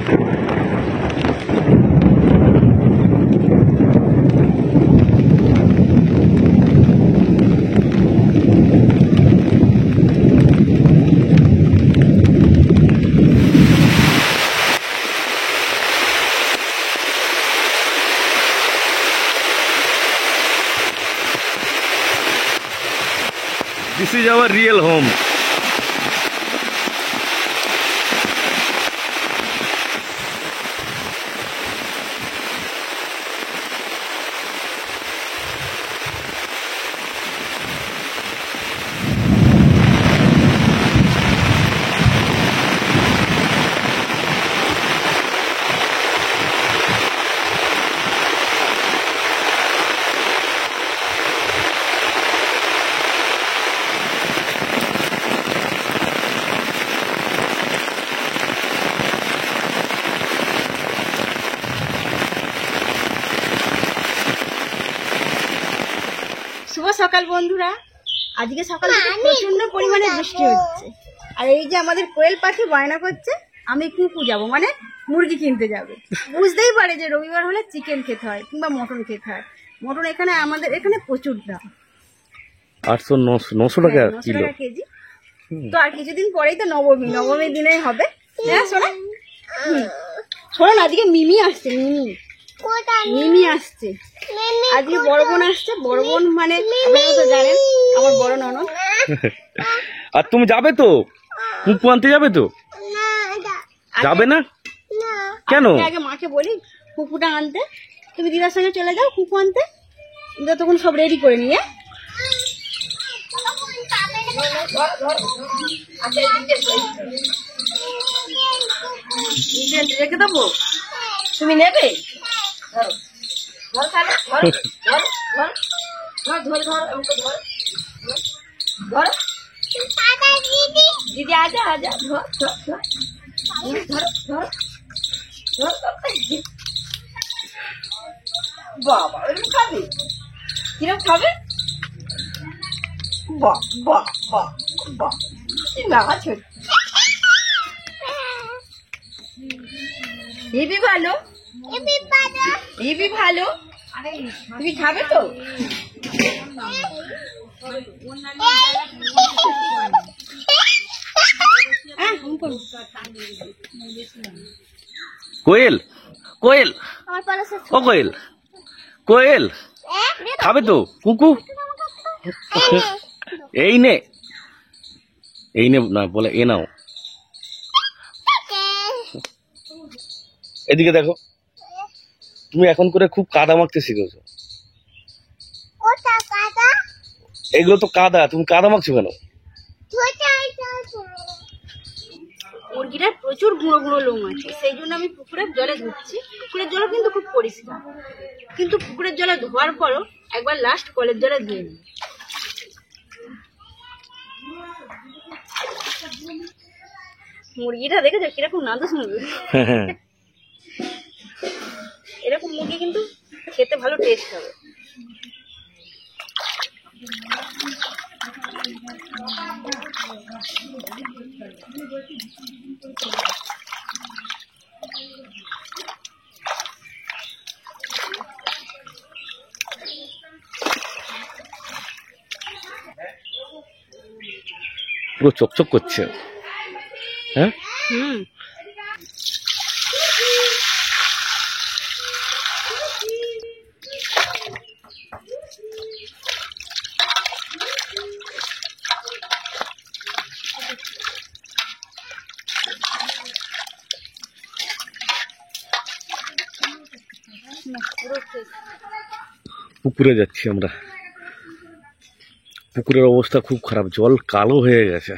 This is our real home. শুভ সকাল বন্ধুরা, আজকে সকাল থেকে প্রচন্ড পরিমাণে বৃষ্টি হচ্ছে। আর এই যে আমাদের কোয়েল পাখি বায়না করছে আমি কুকু যাবো, মানে মুরগি কিনতে যাবে। বুঝতেই পারে যে রবিবার হলে চিকেন খেতে হয় কিংবা মটন খেতে হয়। মটন এখানে আমাদের এখানে প্রচুর দাম, 800-900 টাকা কিলো কেজি। তো আর কিছুদিন পরেই তো নবমীর দিনে হবে। হ্যাঁ শোনো শোনো না, আজকে মিমি আসছে, মিমি আসছে আজকে। বড় বোন আসছে, বড় বোন মানে আপনারা তো জানেন আমার বড় ননদ। আর তুমি যাবে তো কুকু আনতে, যাবে তো? যাবে না কেন? আগে মাকে বলি কুকুটা আনতে, তুমি দিদার সঙ্গে চলে যাও কুকু আনতে, তখন সব রেডি করে নিয়ে রেখে দেবো। তুমি নেবে? দিদি আজা আজা বাবা এরকম খাবে? কিরকম খাবে? বাহ বাহ বাহ বাহ, হেবি ভালো, হেবি ভালো। তুমি খাবে তো? কোয়েল, কোয়েল, ও কোয়েল, কোয়েল খাবে তো কুকু? এই নে, এই নে না বলে এ নাও। এদিকে দেখো, তুমি এখন করে খুব কাদা মাখতে শিখেছো। এগুলো তো কাদা, তুমি কাদা মাখছো কেন? মুরগিটার প্রচুর গুঁড়ো গুঁড়ো লোম আছে, সেই জন্য আমি পুকুরের জলে ধুচ্ছি। পুকুরের জল কিন্তু খুব পরিষ্কার, কিন্তু পুকুরের জলে ধোয়ার পরও একবার লাস্ট কলের জলে ধুয়ে নিই। মুরগিটা দেখেছো কিরকম নাদুস মুরগি? এরকম মুরগি কিন্তু খেতে ভালো টেস্ট হবে। পুরো চকচক করছে। হ্যাঁ পুকুরে যাচ্ছি আমরা। পুকুরের অবস্থা খুব খারাপ, জল কালো হয়ে গেছে।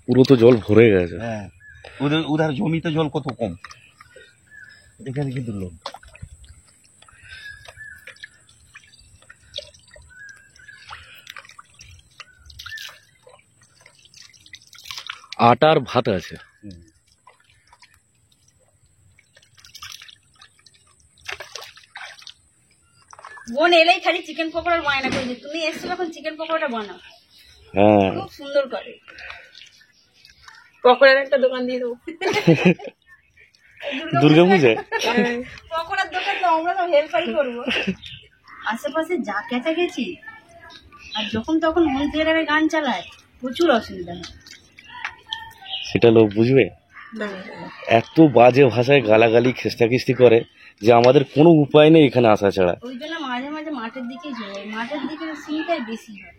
পুরো তো জল ভরে গেছে। হ্যাঁ, উধার জমিতে জল কত কম, এখানে কিন্তু লোক। আটা আর ভাত আছে। বোন এলেই খালি চিকেন পকোড়ার বায়না করে দিই। তুমি এসছো যখন চিকেন পকোড়াটা বানাও, হ্যাঁ, খুব সুন্দর করে। পকোড়ার একটা দোকান দিয়ে দেবো। দুর্গাপূজায় পকোড়ার দোকান তো আমরা সব হেল্পারই করবো। আশেপাশে যা কেচা গেছি, আর যখন তখন মন থিয়েটারে গান চালায়, প্রচুর অসুবিধা হয়। সেটা লোক বুঝবে? এত বাজে ভাষায় গালাগালি খেস্তাখিস্তি করে যে আমাদের কোনো উপায় নেই এখানে আসা ছাড়া। ওই জন্য মাঝে মাঝে মাঠের দিকেই যাই, মাঠের দিকে সিনটাই বেশি হয়।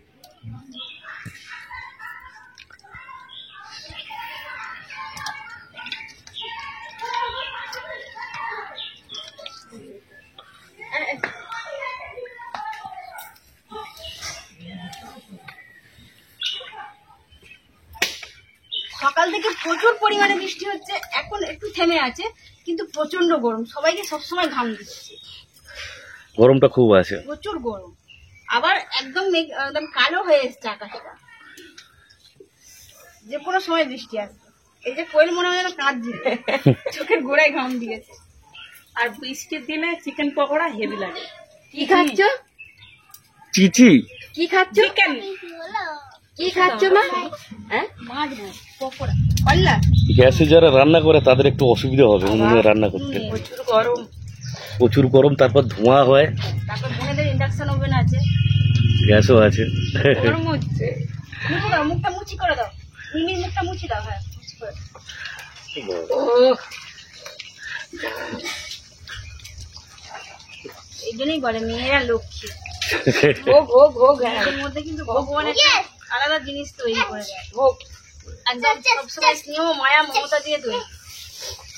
সকাল থেকে প্রচুর পরিমাণে বৃষ্টি হচ্ছে, এখন একটু থেমে আছে, কিন্তু প্রচন্ড গরম, সবাইকে সবসময় ঘাম দিচ্ছে। গরমটা খুব আছে, প্রচুর গরম। আবার একদম একদম কালো হয়ে এসছে আকাশটা, যে কোনো সময় বৃষ্টি আসবে। এই যে কোয়েল মনে হয় যেন কাঁদছে, চোখের গোড়ায় ঘাম দিয়েছে। আর বৃষ্টির দিনে চিকেন পকোড়া হেভি লাগে। কি খাচ্ছ? চিচি কি খাচ্ছ? চিকেন কি খাচ্ছ মা? হ্যাঁ, মাছ না, পকোড়া। পাল্লা গ্যাসে যারা রান্না করে তাদের একটু অসুবিধা হবে উনুনে রান্না করতে। প্রচুর গরম। প্রচুর গরম, তারপর ধোঁয়া হয়, তারপর বোনেদের ইন্ডাকশন ওভেন আছে, গ্যাসও আছে। গরম হচ্ছে। মুছে দাও, মুখটা মুচি করে দাও, মিমির মুখটা মুছি দাও। হ্যাঁ, মুচি করে দাও। এই জন্যই বলে মেয়েরা লক্ষ্মী। ভোগ ভোগ ভোগ। হ্যাঁ, এর মধ্যে কিন্তু ভগবান একটা আলাদা জিনিস তৈরি করে দেয়। ভোগ একদম সবসময় স্নেহ মায়া মমতা দিয়ে তৈরি।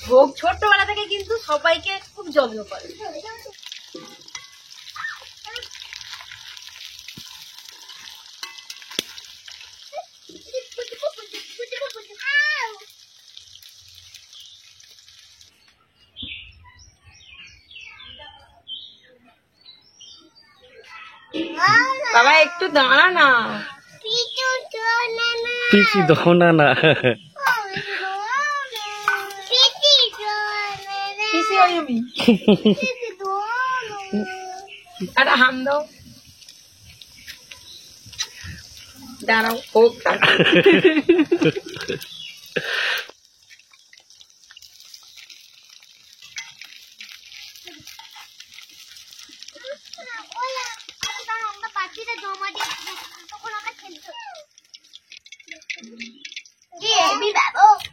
ভোগ ছোট্টবেলা থেকে কিন্তু সবাইকে খুব যত্ন করে। বাবা একটু দাঁড়া না। পিসি দহনা না, কিসে হই আমি? একটা হাম দাও। দাঁড়াও, হোক তারপর।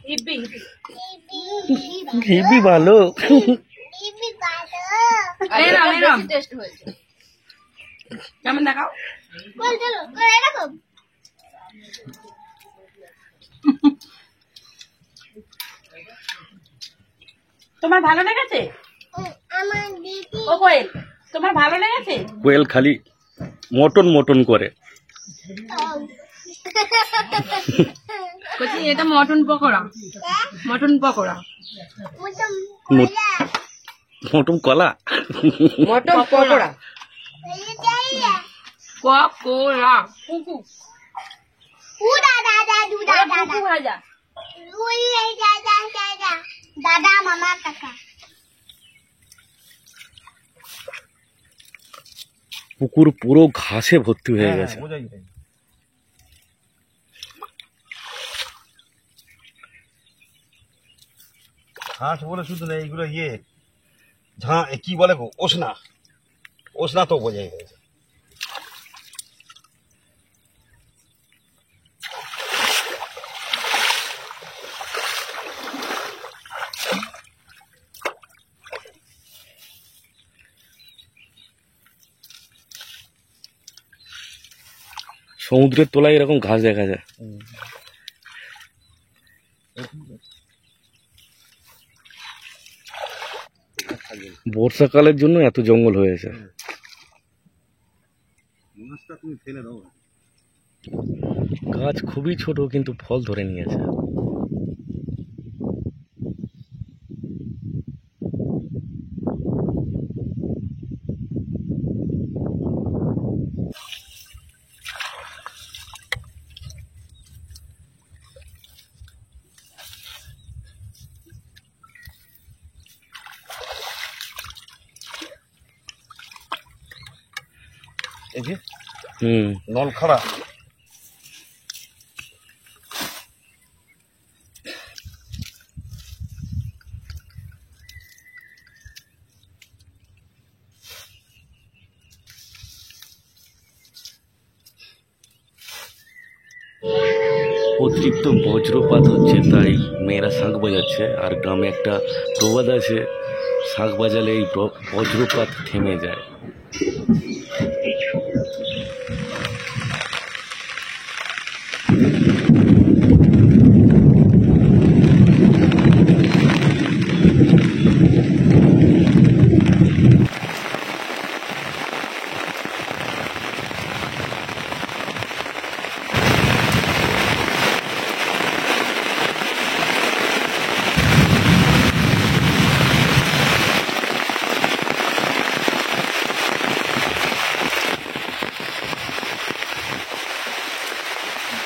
হিব্বি হিব্বি। হেবি ভালো। এরম এরম। টেস্ট হয়েছে। কেমন দেখাও? তোমার ভালো লেগেছে? ও কোয়েল, তোমার ভালো লেগেছে? কোয়েল খালি মটন মটন করে। বলছি এটা mutton pakora. Mutton pakora. Mutton কলা। মটন পকোড়া। পকোড়া। কুকু ভাজা। দাদা মামা কাকা পুকুর পুরো ঘাসে ভর্তি হয়ে গেছে। বোঝাই যায়। ঘাস বলে শুধু না, এইগুলো কি বলে গো, ওসনা। ওসনা তো বোঝাই গেছে। সমুদ্রের তলায় এরকম ঘাস দেখা যায়। বর্ষাকালের জন্য এত জঙ্গল হয়েছে। মাছটা তুমি ফেলে দাও। গাছ খুবই ছোট কিন্তু ফল ধরে নিয়েছে। এই যে হুম। নল খাড়া। অতিরিক্ত বজ্রপাত হচ্ছে তাই মেয়েরা শাঁখ বাজাচ্ছে। আর গ্রামে একটা প্রবাদ আছে, শাঁখ বাজালে এই বজ্রপাত থেমে যায়।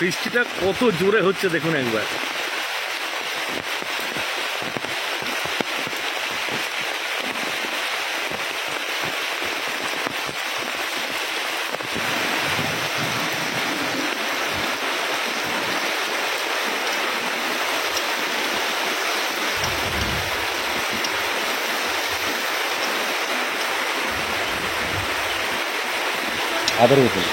বৃষ্টিটা কত জোরে হচ্ছে দেখুন একবার। আবার উঠুন।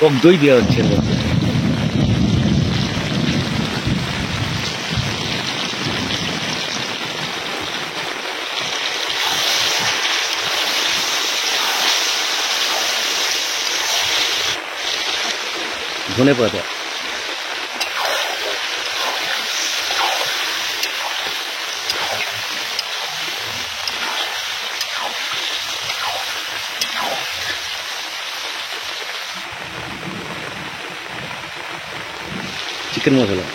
টক দই দেওয়া হচ্ছে এর মধ্যে। ধনে পাতা, চিকেন মশলা,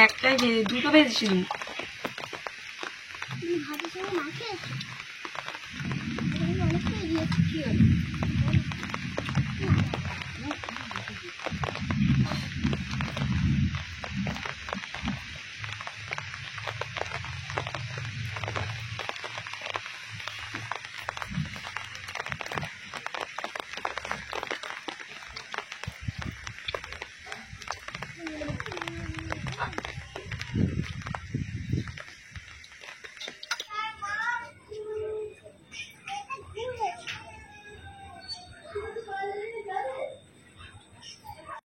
একটা দুটো বেজেছিল। ভাবি সবাই মাকে অনেকটা এগিয়ে